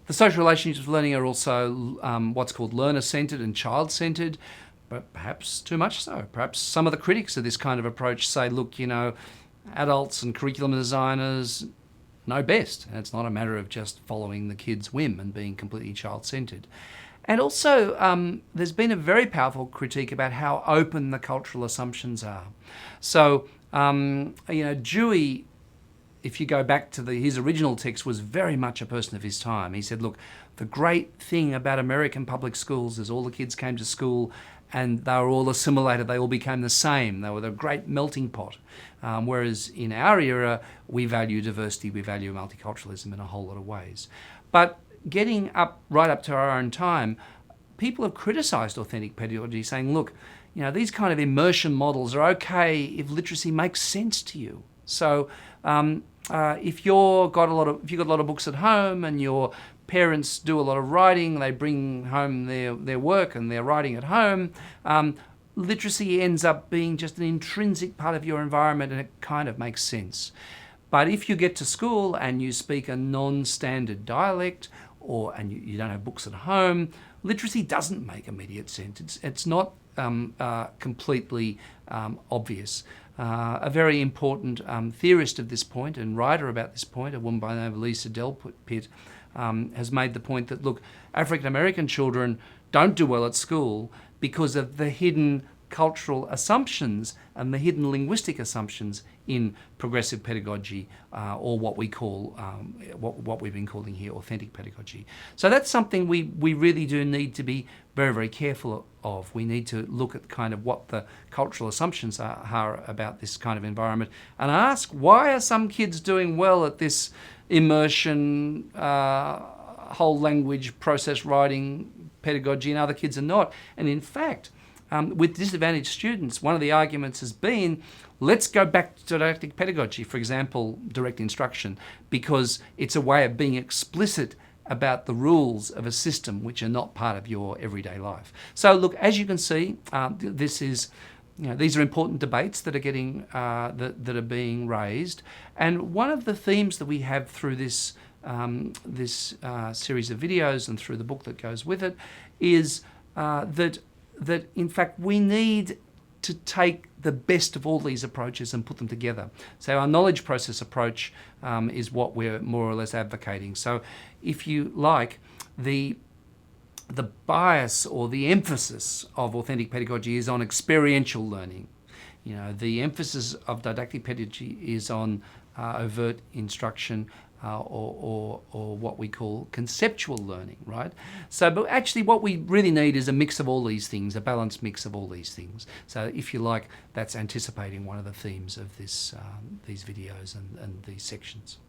The social relationships of learning are also what's called learner-centred and child-centred, but perhaps too much so. Perhaps some of the critics of this kind of approach say, look, adults and curriculum designers know best. And it's not a matter of just following the kid's whim and being completely child-centred. And also, there's been a very powerful critique about how open the cultural assumptions are. So, Dewey, if you go back to his original text, was very much a person of his time. He said, look, the great thing about American public schools is all the kids came to school and they were all assimilated, they all became the same. They were the great melting pot. Whereas in our era, we value diversity, we value multiculturalism in a whole lot of ways. But getting right up to our own time, people have criticised authentic pedagogy, saying, look, these kind of immersion models are okay if literacy makes sense to you. So if you've got a lot of books at home and your parents do a lot of writing, they bring home their work and their writing at home, literacy ends up being just an intrinsic part of your environment, and it kind of makes sense. But if you get to school and you speak a non-standard dialect, and you don't have books at home, literacy doesn't make immediate sense. It's not completely obvious. A very important theorist of this point and writer about this point, a woman by the name of Lisa Delpit, has made the point that, look, African American children don't do well at school because of the hidden cultural assumptions and the hidden linguistic assumptions in progressive pedagogy, or what we call, what we've been calling here authentic pedagogy. So that's something we really do need to be very, very careful of. We need to look at kind of what the cultural assumptions are about this kind of environment and ask, why are some kids doing well at this immersion, whole language process writing pedagogy and other kids are not? And in fact, with disadvantaged students, one of the arguments has been, let's go back to didactic pedagogy, for example, direct instruction, because it's a way of being explicit about the rules of a system which are not part of your everyday life. So look, as you can see, these are important debates that are getting that are being raised, and one of the themes that we have through this series of videos and through the book that goes with it is that in fact we need to take the best of all these approaches and put them together. So our knowledge process approach is what we're more or less advocating. So if you like, the bias or the emphasis of authentic pedagogy is on experiential learning. The emphasis of didactic pedagogy is on overt instruction, or what we call conceptual learning, right? So, but actually what we really need is a mix of all these things, a balanced mix of all these things. So if you like, that's anticipating one of the themes of these videos and these sections.